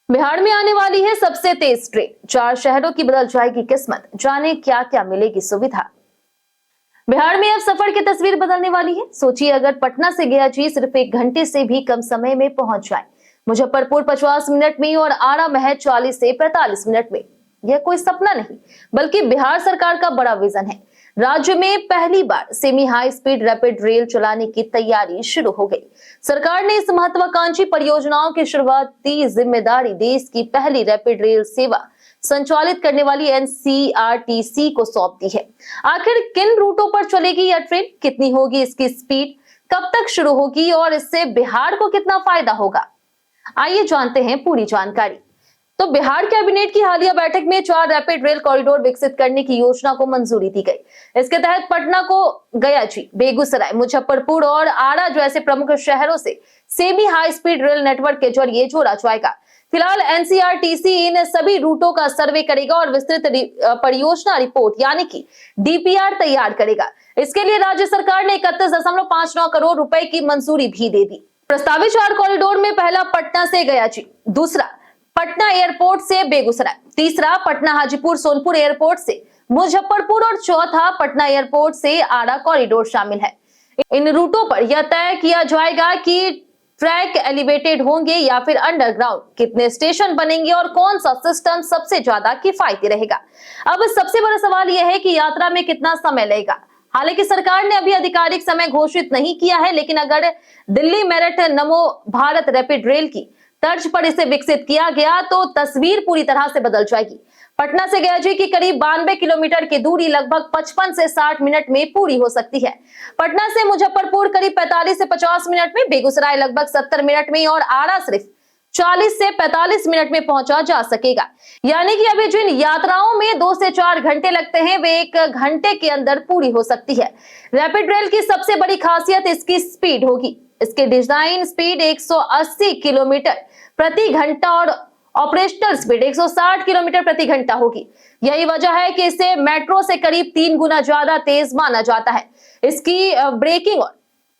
बिहार में आने वाली है सबसे तेज ट्रेन, 4 शहरों की बदल जाएगी किस्मत। जाने क्या क्या मिलेगी सुविधा। बिहार में अब सफर की तस्वीर बदलने वाली है। सोचिए अगर पटना से गया जी सिर्फ 1 घंटे से भी कम समय में पहुंच जाए, मुजफ्फरपुर 50 मिनट में और आरा महज 40 से 45 मिनट में। यह कोई सपना नहीं बल्कि बिहार सरकार का बड़ा विजन है। राज्य में पहली बार semi high speed rapid rail चलाने की तैयारी शुरू हो गई। सरकार ने इस महत्वाकांक्षी परियोजनाओं की शुरुआती जिम्मेदारी देश की पहली रैपिड रेल सेवा संचालित करने वाली एनसीआरटीसी को सौंप दी है। आखिर किन रूटों पर चलेगी यह ट्रेन, कितनी होगी इसकी स्पीड, कब तक शुरू होगी और इससे बिहार को कितना फायदा होगा, आइए जानते हैं पूरी जानकारी। तो बिहार कैबिनेट की हालिया बैठक में 4 रैपिड रेल कॉरिडोर विकसित करने की योजना को मंजूरी दी गई। इसके तहत पटना को गयाची, बेगूसराय, मुजफ्फरपुर और आरा जैसे प्रमुख शहरों से semi high speed rail network के जरिए जोड़ा जाएगा। फिलहाल एनसीआरटीसी इन सभी रूटों का सर्वे करेगा और विस्तृत परियोजना रिपोर्ट यानी कि डीपीआर तैयार करेगा। इसके लिए राज्य सरकार ने 31.59 करोड़ रुपए की मंजूरी भी दे दी। प्रस्तावित 4 कॉरिडोर में पहला पटना से गयाची, दूसरा पटना एयरपोर्ट से बेगूसराय, तीसरा पटना हाजीपुर सोनपुर एयरपोर्ट से मुजफ्फरपुर और चौथा पटना एयरपोर्ट से आरा कॉरिडोर शामिल है। इन रूटों पर यह तय किया जाएगा कि ट्रैक एलिवेटेड होंगे या फिर अंडरग्राउंड, कितने स्टेशन बनेंगे और कौन सा सिस्टम सबसे ज्यादा किफायती रहेगा। अब सबसे बड़ा सवाल यह है कि यात्रा में कितना समय लगेगा। हालांकि सरकार ने अभी आधिकारिक समय घोषित नहीं किया है, लेकिन अगर दिल्ली मेरठ नमो भारत रैपिड रेल की तर्ज पर इसे विकसित किया गया तो तस्वीर पूरी तरह से बदल जाएगी। पटना से गयाजी की करीब 92 किलोमीटर की दूरी लगभग 55 से 60 मिनट में पूरी हो सकती है। पटना से मुजफ्फरपुर करीब 45 से 50 मिनट में, बेगूसराय लगभग 70 मिनट में और आरा सिर्फ 40 से 45 मिनट में पहुंचा जा सकेगा। यानी कि अभी जिन यात्राओं में 2 से 4 घंटे लगते हैं वे 1 घंटे के अंदर पूरी हो सकती है। रैपिड रेल की सबसे बड़ी खासियत इसकी स्पीड होगी। इसके डिजाइन स्पीड 180 किलोमीटर प्रति घंटा और ऑपरेशनल स्पीड 160 किलोमीटर प्रति घंटा होगी। यही वजह है कि इसे मेट्रो से करीब 3 गुना ज्यादा तेज माना जाता है। इसकी ब्रेकिंग और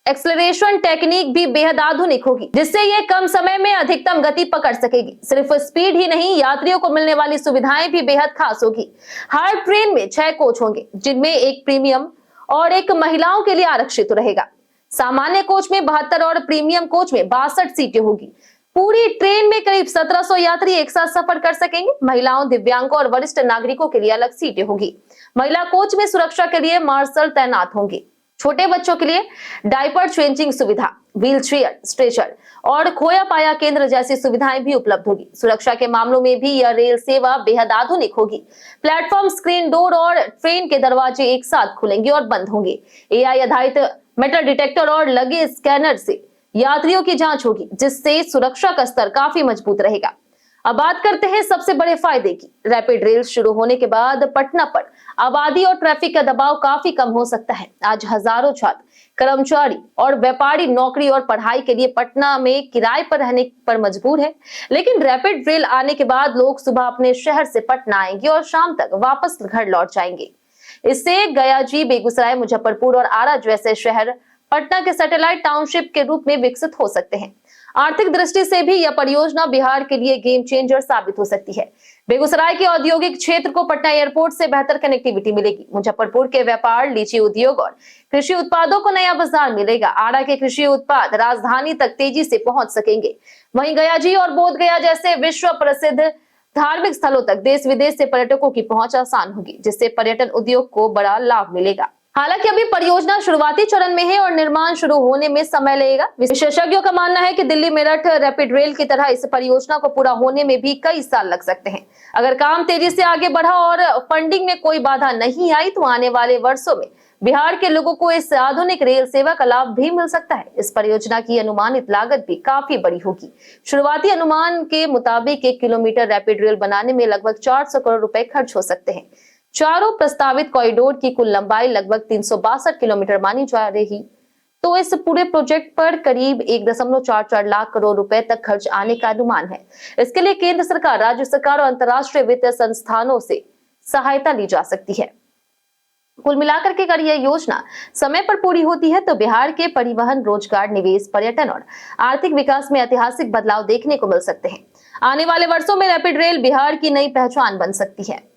एक्सेलरेशन टेक्निक भी बेहद आधुनिक होगी, जिससे ये कम समय में अधिकतम गति पकड़ सकेगी। सिर्फ स्पीड ही नहीं, यात्रियों को मिलने वाली सुविधाएं भी बेहद खास होगी। हर ट्रेन में 6 कोच होंगे, जिनमें एक प्रीमियम और एक महिलाओं के लिए आरक्षित रहेगा। सामान्य कोच में 72 और प्रीमियम कोच में 62 सीटें होगी। पूरी ट्रेन में करीब 1700 यात्री एक साथ सफर कर सकेंगे। महिलाओं, दिव्यांगों और वरिष्ठ नागरिकों के लिए अलग सीटें होगी। महिला कोच में सुरक्षा के लिए मार्शल तैनात होंगे। छोटे बच्चों के लिए डायपर चेंजिंग सुविधा, व्हील चेयर, स्ट्रेचर और खोया पाया केंद्र जैसी सुविधाएं भी उपलब्ध होगी। सुरक्षा के मामलों में भी यह रेल सेवा बेहद आधुनिक होगी। प्लेटफॉर्म, स्क्रीन डोर और ट्रेन के दरवाजे एक साथ खुलेंगे और बंद होंगे। एआई आधारित मेटल डिटेक्टर और लगेज स्कैनर से यात्रियों की जांच होगी, जिससे सुरक्षा का स्तर काफी मजबूत रहेगा। अब बात करते हैं सबसे बड़े फायदे की। रैपिड रेल शुरू होने के बाद पटना पर आबादी और ट्रैफिक का दबाव काफी कम हो सकता है। आज हजारों छात्र, कर्मचारी और व्यापारी नौकरी और पढ़ाई के लिए पटना में किराए पर रहने पर मजबूर है, लेकिन रैपिड रेल आने के बाद लोग सुबह अपने शहर से पटना आएंगे और शाम तक वापस घर लौट जाएंगे। इससे गयाजी, बेगूसराय, मुजफ्फरपुर और आरा जैसे शहर पटना के सैटेलाइट टाउनशिप के रूप में विकसित हो सकते हैं। आर्थिक दृष्टि से भी यह परियोजना बिहार के लिए गेम चेंजर साबित हो सकती है। बेगूसराय के औद्योगिक क्षेत्र को पटना एयरपोर्ट से बेहतर कनेक्टिविटी मिलेगी। मुजफ्फरपुर के व्यापार, लीची उद्योग और कृषि उत्पादों को नया बाजार मिलेगा। आरा के कृषि उत्पाद राजधानी तक तेजी से पहुंच सकेंगे। वहीं गयाजी और बोधगया जैसे विश्व प्रसिद्ध धार्मिक स्थलों तक देश विदेश से पर्यटकों की पहुंच आसान होगी, जिससे पर्यटन उद्योग को बड़ा लाभ मिलेगा। हालांकि अभी परियोजना शुरुआती चरण में है और निर्माण शुरू होने में समय लगेगा। विशेषज्ञों का मानना है कि दिल्ली मेरठ रैपिड रेल की तरह इस परियोजना को पूरा होने में भी कई साल लग सकते हैं। अगर काम तेजी से आगे बढ़ा और फंडिंग में कोई बाधा नहीं आई तो आने वाले वर्षों में बिहार के लोगों को इस आधुनिक रेल सेवा का लाभ भी मिल सकता है। इस परियोजना की अनुमानित लागत भी काफी बड़ी होगी। शुरुआती अनुमान के मुताबिक 1 किलोमीटर रैपिड रेल बनाने में लगभग 400 करोड़ रुपए खर्च हो सकते हैं। चारों प्रस्तावित कॉरिडोर की कुल लंबाई लगभग 362 किलोमीटर मानी जा रही, तो इस पूरे प्रोजेक्ट पर करीब 1.44 लाख करोड़ रुपए तक खर्च आने का अनुमान है। इसके लिए केंद्र सरकार, राज्य सरकार और अंतर्राष्ट्रीय वित्तीय संस्थानों से सहायता ली जा सकती है। कुल मिलाकर के अगर यह योजना समय पर पूरी होती है तो बिहार के परिवहन, रोजगार, निवेश, पर्यटन और आर्थिक विकास में ऐतिहासिक बदलाव देखने को मिल सकते हैं। आने वाले वर्षों में रैपिड रेल बिहार की नई पहचान बन सकती है।